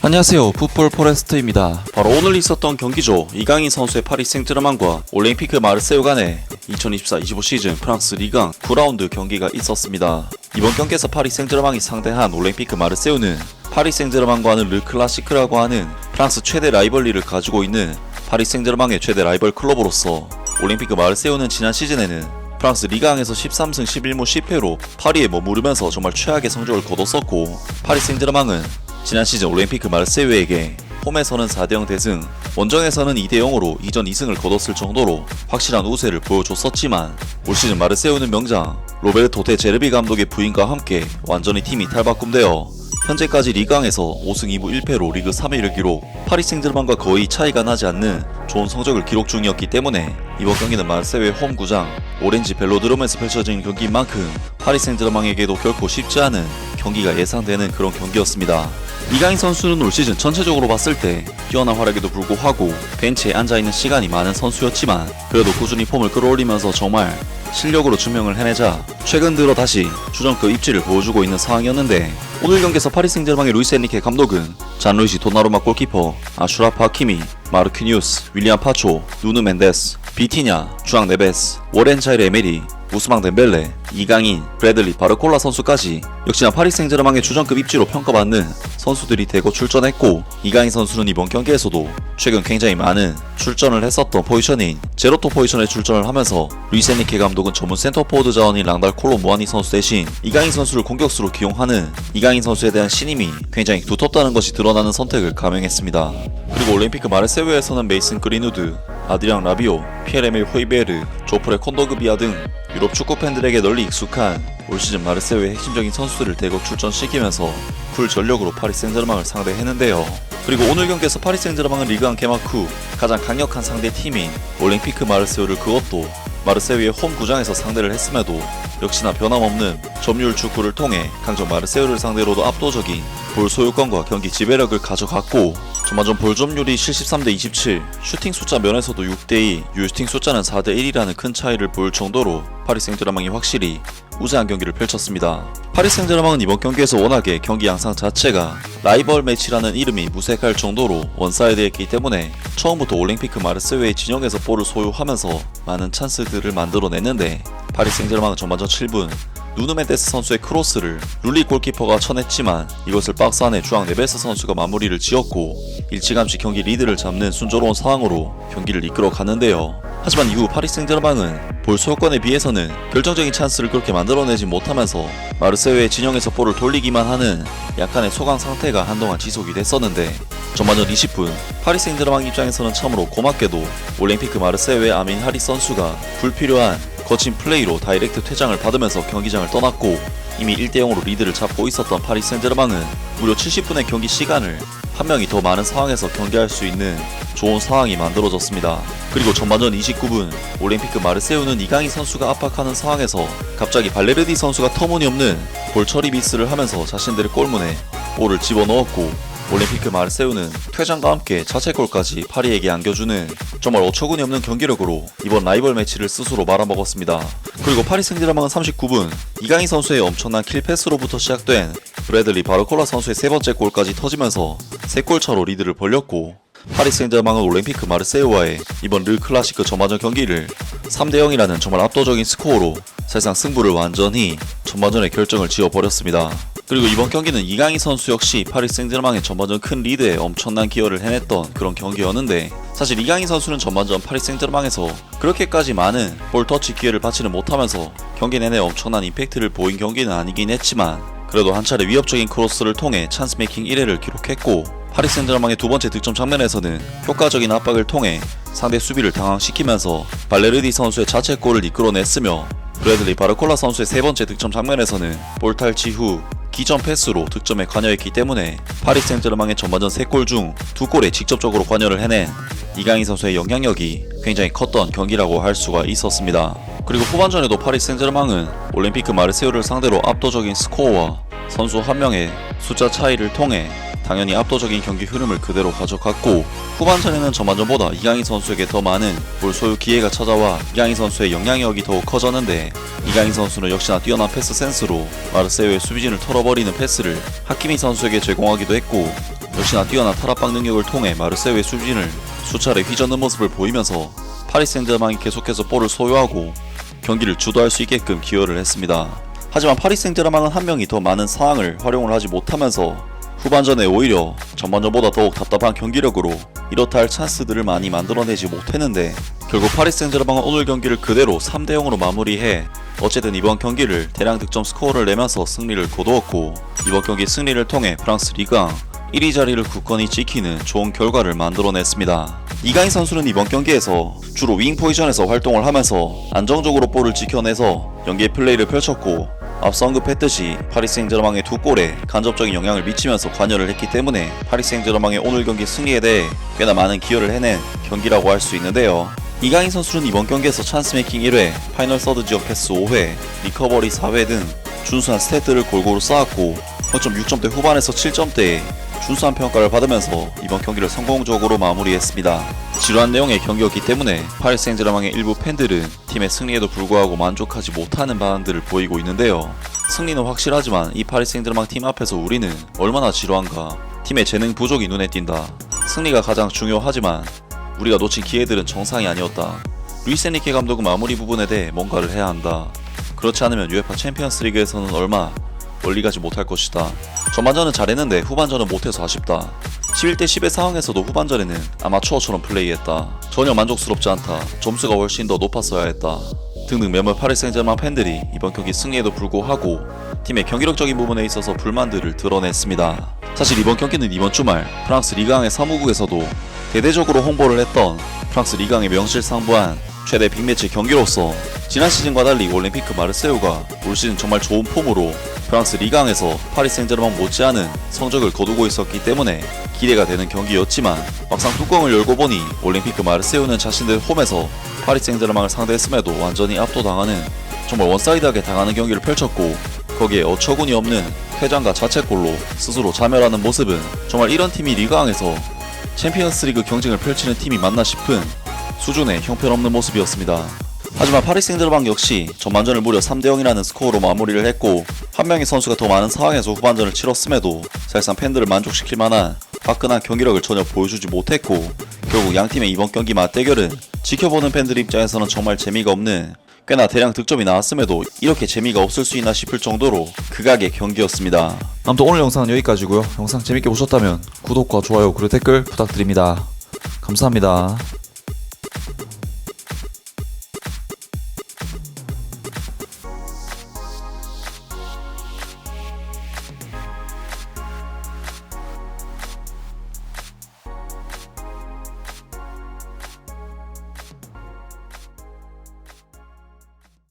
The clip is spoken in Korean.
안녕하세요, 풋볼 포레스트입니다. 바로 오늘 있었던 경기죠. 이강인 선수의 파리 생제르맹과 올림피크 마르세유 간의 2024-25 시즌 프랑스 리강 9라운드 경기가 있었습니다. 이번 경기에서 파리 생제르맹이 상대한 올림피크 마르세유는 파리 생제르맹과는 르 클라시크라고 하는 프랑스 최대 라이벌리를 가지고 있는 파리 생제르맹의 최대 라이벌 클럽으로서 올림피크 마르세유는 지난 시즌에는 프랑스 리강에서 13승 11무 10패로 파리에 머무르면서 정말 최악의 성적을 거뒀었고, 파리 생제르맹은 지난 시즌 올림피크 마르세유에게 홈에서는 4대0 대승, 원정에서는 2대0으로 이전 2승을 거뒀을 정도로 확실한 우세를 보여줬었지만, 올 시즌 마르세유는 명장 로베르토 데 제르비 감독의 부임과 함께 완전히 팀이 탈바꿈되어 현재까지 리강에서 5승 2무 1패로 리그 3위를 기록, 파리 생제르맹과 거의 차이가 나지 않는 좋은 성적을 기록 중이었기 때문에 이번 경기는 마르세유의 홈 구장 오렌지 벨로드롬에서 펼쳐진 경기인 만큼 파리 생제르맹에게도 결코 쉽지 않은 경기가 예상되는 그런 경기였습니다. 이강인 선수는 올 시즌 전체적으로 봤을 때 뛰어난 활약에도 불구하고 벤치에 앉아있는 시간이 많은 선수였지만, 그래도 꾸준히 폼을 끌어올리면서 정말 실력으로 증명을 해내자 최근 들어 다시 주전급 입지를 보여주고 있는 상황이었는데, 오늘 경기에서 파리 생제르맹의 루이스 엔리케 감독은 잔루이지 도나루마 골키퍼, 아슈라프 하키미, 마르퀴뉴스, 윌리안 파초, 누누 멘데스, 비티냐, 주앙 네베스, 워렌 자이르 에메리, 우스망 덴벨레, 이강인, 브래들리 바르콜라 선수까지 역시나 파리 생제르맹의 주전급 입지로 평가받는 선수들이 대거 출전했고, 이강인 선수는 이번 경기에서도 최근 굉장히 많은 출전을 했었던 포지션인 제로토 포지션에 출전을 하면서 루이스 엔리케 감독은 전문 센터포워드 자원인 랑달 콜로 무아니 선수 대신 이강인 선수를 공격수로 기용하는 이강인 선수에 대한 신임이 굉장히 두텁다는 것이 드러나는 선택을 감행했습니다. 그리고 올림피크 마르세유에서는 메이슨 그린우드, 아드리앙 라비오, 피에르-에밀 호이베르, 조프레 콘도그비아 등 유럽 축구 팬들에게 널리 익숙한 올 시즌 마르세유의 핵심적인 선수들을 대거 출전시키면서 풀 전력으로 파리 생제르맹을 상대했는데요. 그리고 오늘 경기에서 파리 생제르맹은 리그안 개막 후 가장 강력한 상대 팀인 올림피크 마르세유를, 그것도 마르세유의 홈 구장에서 상대를 했음에도 역시나 변함없는 점유율 축구를 통해 강적 마르세유를 상대로도 압도적인 볼 소유권과 경기 지배력을 가져갔고, 전반전 볼 점유율이 73대27, 슈팅 숫자 면에서도 6대2, 유슈팅 숫자는 4대1이라는 큰 차이를 보일 정도로 파리 생제르맹이 확실히 우세한 경기를 펼쳤습니다. 파리 생제르맹은 이번 경기에서 워낙에 경기 양상 자체가 라이벌 매치라는 이름이 무색할 정도로 원사이드했기 때문에 처음부터 올림피크 마르세유의 진영에서 볼을 소유하면서 많은 찬스들을 만들어냈는데, 파리 생제르맹은 전반전 7분 누누 멘데스 선수의 크로스를 룰리 골키퍼가 쳐냈지만 이것을 박스 안에 주앙 네베스 선수가 마무리를 지었고, 일찌감치 경기 리드를 잡는 순조로운 상황으로 경기를 이끌어 갔는데요. 하지만 이후 파리 생제르맹은 볼 소유권에 비해서는 결정적인 찬스를 그렇게 만들어내지 못하면서 마르세유의 진영에서 볼을 돌리기만 하는 약간의 소강 상태가 한동안 지속이 됐었는데, 전반전 20분 파리 생제르맹 입장에서는 참으로 고맙게도 올림피크 마르세유의 아민 하리 선수가 불필요한 거친 플레이로 다이렉트 퇴장을 받으면서 경기장을 떠났고, 이미 1대0으로 리드를 잡고 있었던 파리 생제르맹은 무려 70분의 경기 시간을 한 명이 더 많은 상황에서 경기할 수 있는 좋은 상황이 만들어졌습니다. 그리고 전반전 29분 올림피크 마르세유는 이강인 선수가 압박하는 상황에서 갑자기 발레르디 선수가 터무니없는 볼 처리 미스를 하면서 자신들의 골문에 볼을 집어넣었고, 올림피크 마르세유는 퇴장과 함께 자책골까지 파리에게 안겨주는 정말 어처구니 없는 경기력으로 이번 라이벌 매치를 스스로 말아먹었습니다. 그리고 파리 생제르맹은 39분 이강인 선수의 엄청난 킬패스로부터 시작된 브래들리 바르콜라 선수의 세 번째 골까지 터지면서 3골차로 리드를 벌렸고, 파리 생제르맹은 올림피크 마르세유와의 이번 르 클라시크 전반전 경기를 3대0이라는 정말 압도적인 스코어로 사실상 승부를 완전히 전반전에 결정을 지어버렸습니다. 그리고 이번 경기는 이강인 선수 역시 파리 생제르맹의 전반전 큰 리드에 엄청난 기여를 해냈던 그런 경기였는데, 사실 이강인 선수는 전반전 파리 생제르맹에서 그렇게까지 많은 볼 터치 기회를 받지는 못하면서 경기 내내 엄청난 임팩트를 보인 경기는 아니긴 했지만, 그래도 한 차례 위협적인 크로스를 통해 찬스 메이킹 1회를 기록했고, 파리 생제르맹의 두 번째 득점 장면에서는 효과적인 압박을 통해 상대 수비를 당황시키면서 발레르디 선수의 자책골을 이끌어냈으며, 브래들리 바르콜라 선수의 세 번째 득점 장면에서는 볼 탈취 후 기전 패스로 득점에 관여했기 때문에 파리 생제르맹의 전반전 3골 중 2골에 직접적으로 관여를 해낸 이강인 선수의 영향력이 굉장히 컸던 경기라고 할 수가 있었습니다. 그리고 후반전에도 파리 생제르맹은 올림피크 마르세유를 상대로 압도적인 스코어와 선수 한 명의 숫자 차이를 통해 당연히 압도적인 경기 흐름을 그대로 가져갔고, 후반전에는 전반전보다 이강인 선수에게 더 많은 볼 소유 기회가 찾아와 이강인 선수의 영향력이 더욱 커졌는데, 이강인 선수는 역시나 뛰어난 패스 센스로 마르세유의 수비진을 털어버리는 패스를 하키미 선수에게 제공하기도 했고, 역시나 뛰어난 탈압박 능력을 통해 마르세유의 수비진을 수차례 휘젓는 모습을 보이면서 파리 생제르맹이 계속해서 볼을 소유하고 경기를 주도할 수 있게끔 기여를 했습니다. 하지만 파리 생제르맹은 한 명이 더 많은 상황을 활용을 하지 못하면서 후반전에 오히려 전반전보다 더욱 답답한 경기력으로 이렇다 할 찬스들을 많이 만들어내지 못했는데 결국 파리 생제르맹은 오늘 경기를 그대로 3대0으로 마무리해 어쨌든 이번 경기를 대량 득점 스코어를 내면서 승리를 거두었고 이번 경기 승리를 통해 프랑스 리그앙 1위 자리를 굳건히 지키는 좋은 결과를 만들어냈습니다. 이강인 선수는 이번 경기에서 주로 윙 포지션에서 활동을 하면서 안정적으로 볼을 지켜내서 연계의 플레이를 펼쳤고 앞서 언급했듯이 파리 생제르맹의 두 골에 간접적인 영향을 미치면서 관여를 했기 때문에 파리 생제르맹의 오늘 경기 승리에 대해 꽤나 많은 기여를 해낸 경기라고 할 수 있는데요. 이강인 선수는 이번 경기에서 찬스 메이킹 1회, 파이널 서드 지역 패스 5회, 리커버리 4회 등 준수한 스탯들을 골고루 쌓았고 평점 6점대 후반에서 7점대에 준수한 평가를 받으면서 이번 경기를 성공적으로 마무리했습니다. 지루한 내용의 경기였기 때문에 파리 생제르맹의 일부 팬들은 팀의 승리에도 불구하고 만족하지 못하는 반응들을 보이고 있는데요. 승리는 확실하지만 이 파리 생제르맹 팀 앞에서 우리는 얼마나 지루한가. 팀의 재능 부족이 눈에 띈다. 승리가 가장 중요하지만 우리가 놓친 기회들은 정상이 아니었다. 루이스 엔리케 감독은 마무리 부분에 대해 뭔가를 해야 한다. 그렇지 않으면 UEFA 챔피언스 리그에서는 얼마 멀리 가지 못할 것이다. 전반전은 잘했는데 후반전은 못해서 아쉽다. 11대 10의 상황에서도 후반전에는 아마추어처럼 플레이했다. 전혀 만족스럽지 않다. 점수가 훨씬 더 높았어야 했다. 등등 몇몇 파리 생제르맹 팬들이 이번 경기 승리에도 불구하고 팀의 경기력적인 부분에 있어서 불만들을 드러냈습니다. 사실 이번 경기는 이번 주말 프랑스 리그앙의 사무국에서도 대대적으로 홍보를 했던 프랑스 리그앙의 명실상부한 최대 빅매치 경기로서 지난 시즌과 달리 올림피크 마르세유가 올 시즌 정말 좋은 폼으로 프랑스 리그앙에서 파리 생제르맹 못지않은 성적을 거두고 있었기 때문에 기대가 되는 경기였지만 막상 뚜껑을 열고 보니 올림피크 마르세유는 자신들 홈에서 파리 생제르맹을 상대했음에도 완전히 압도당하는 정말 원사이드하게 당하는 경기를 펼쳤고 거기에 어처구니 없는 퇴장과 자책골로 스스로 자멸하는 모습은 정말 이런 팀이 리그앙에서 챔피언스리그 경쟁을 펼치는 팀이 맞나 싶은 수준의 형편없는 모습이었습니다. 하지만 파리 생제르맹 역시 전반전을 무려 3대0이라는 스코어로 마무리를 했고 한 명의 선수가 더 많은 상황에서 후반전을 치렀음에도 사실상 팬들을 만족시킬 만한 화끈한 경기력을 전혀 보여주지 못했고 결국 양팀의 이번 경기 맞대결은 지켜보는 팬들 입장에서는 정말 재미가 없는 꽤나 대량 득점이 나왔음에도 이렇게 재미가 없을 수 있나 싶을 정도로 극악의 경기였습니다. 아무튼 오늘 영상은 여기까지고요. 영상 재밌게 보셨다면 구독과 좋아요 그리고 댓글 부탁드립니다. 감사합니다.